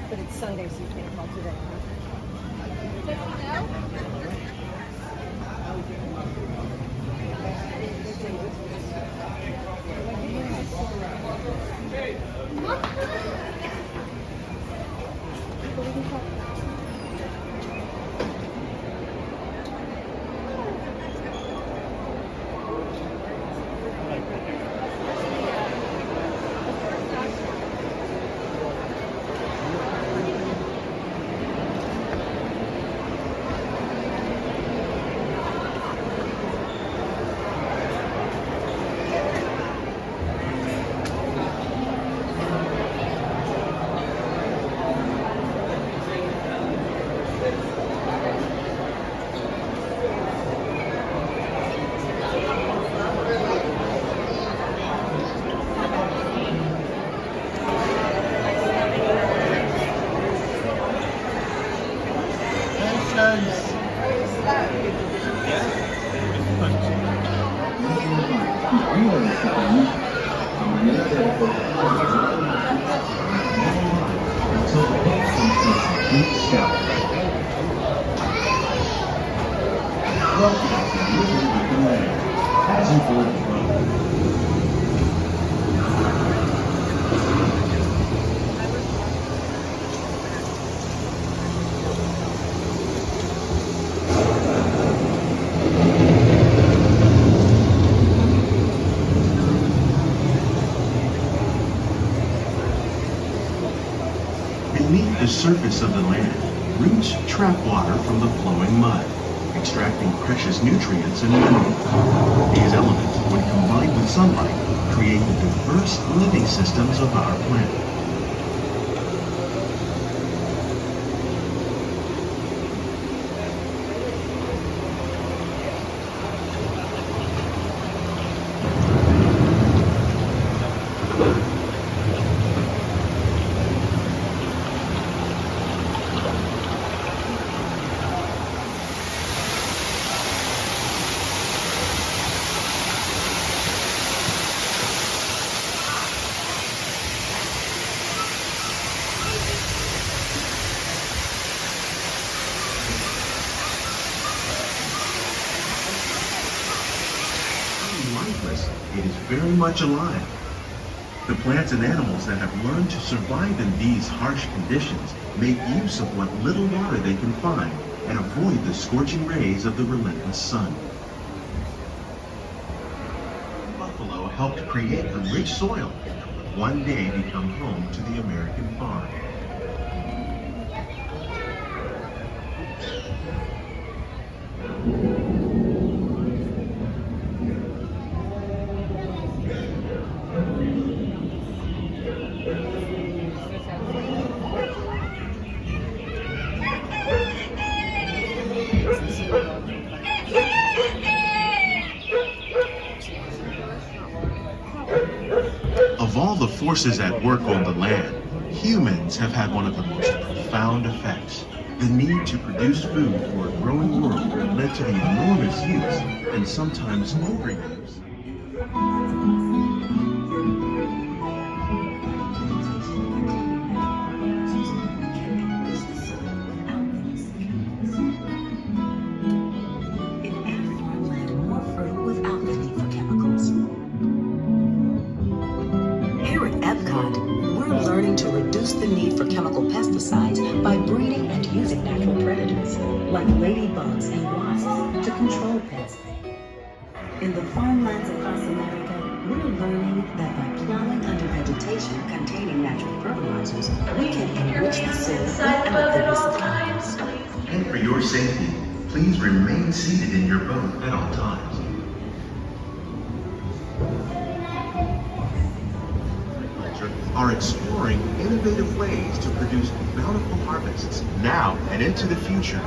But it's Sunday, so you can't call today. Beneath the surface of the land, roots trap water from the flowing mud, extracting precious nutrients and minerals. These elements, when combined with sunlight, create the diverse living systems of our planet. It is very much alive. The plants and animals that have learned to survive in these harsh conditions make use of what little water they can find and avoid the scorching rays of the relentless sun. Buffalo helped create the rich soil that would one day become home to the American farm. Of all the forces at work on the land, humans have had one of the most profound effects. The need to produce food for a growing world led to the enormous use and sometimes overuse. Learning to reduce the need for chemical pesticides by breeding and using natural predators, like ladybugs and wasps, to control pests. In the farmlands across America, we're learning that by plowing under vegetation containing natural fertilizers, we can enrich the soil without the use of chemicals. And for your safety, please remain seated in your boat at all times. Are exploring innovative ways to produce bountiful harvests now and into the future.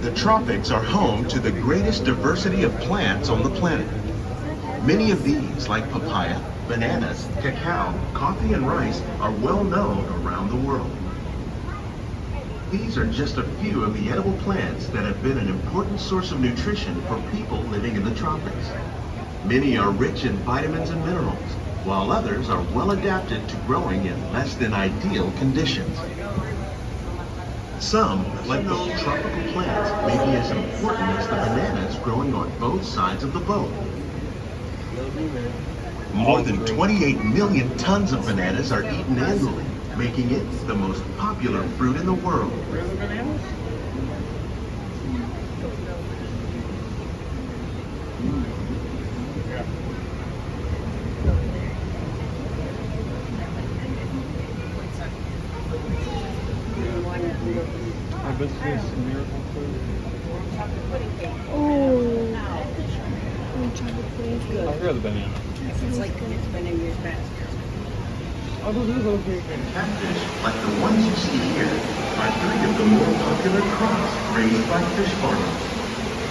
The tropics are home to the greatest diversity of plants on the planet. Many of these, like papaya, bananas, cacao, coffee, and rice, are well known around the world. These are just a few of the edible plants that have been an important source of nutrition for people living in the tropics. Many are rich in vitamins and minerals, while others are well adapted to growing in less than ideal conditions. Some, like those tropical plants, may be as important as the bananas growing on both sides of the boat. More than 28 million tons of bananas are eaten annually, making it the most popular fruit in the world. I bet this miracle food. Oh, chocolate pudding's I'd good. rather banana. It's like it's been in years past. Oh, this is okay. Catfish, like the ones you see here, are three of the more popular crops raised by fish farmers.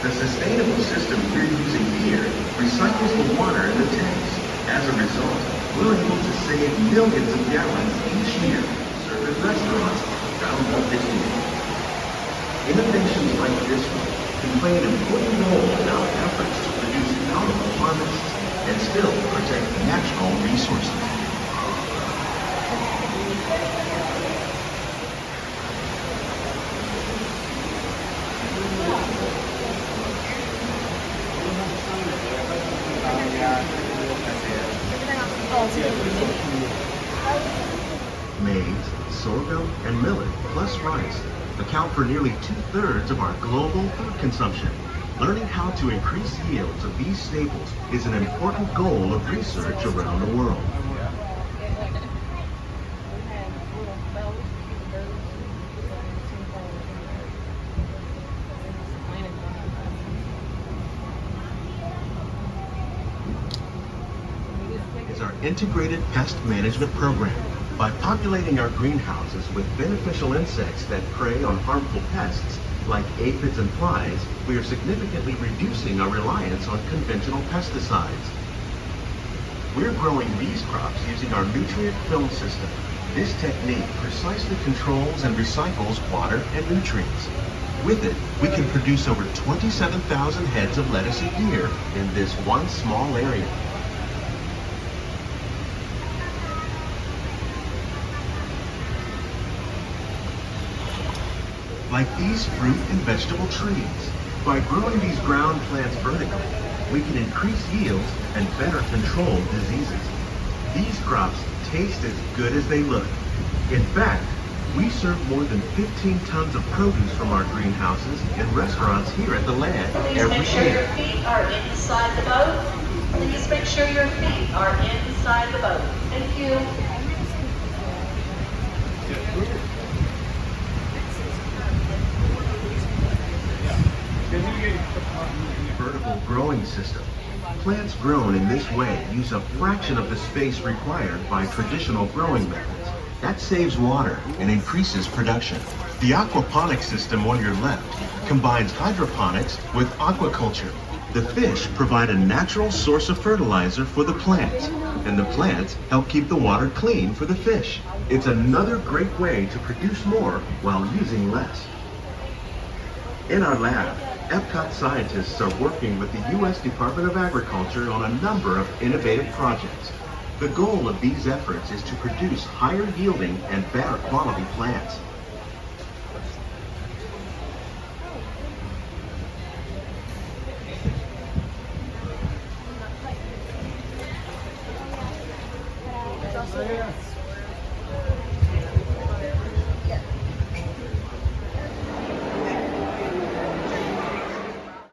The sustainable system we're using here recycles the water in the tanks. As a result, we're able to save millions of gallons each year, served at restaurants around the world. Innovations like this one can play an important role in our efforts to produce bountiful harvests and still protect natural resources. Maize, sorghum, and millet, plus rice, account for nearly 2/3 of our global food consumption. Learning how to increase yields of these staples is an important goal of research around the world. Is our integrated pest management program. By populating our greenhouses with beneficial insects that prey on harmful pests, like aphids and flies, we are significantly reducing our reliance on conventional pesticides. We're growing these crops using our nutrient film system. This technique precisely controls and recycles water and nutrients. With it, we can produce over 27,000 heads of lettuce a year in this one small area. Like these fruit and vegetable trees. By growing these ground plants vertically, we can increase yields and better control diseases. These crops taste as good as they look. In fact, we serve more than 15 tons of produce from our greenhouses in restaurants here at the Land every Please make sure your year. feet are inside the boat. Please make sure your feet are inside the boat. Thank you. Vertical growing system. Plants grown in this way use a fraction of the space required by traditional growing methods. That saves water and increases production. The aquaponics system on your left combines hydroponics with aquaculture. The fish provide a natural source of fertilizer for the plants, and the plants help keep the water clean for the fish. It's another great way to produce more while using less. In our lab, EPCOT scientists are working with the U.S. Department of Agriculture on a number of innovative projects. The goal of these efforts is to produce higher yielding and better quality plants. It's also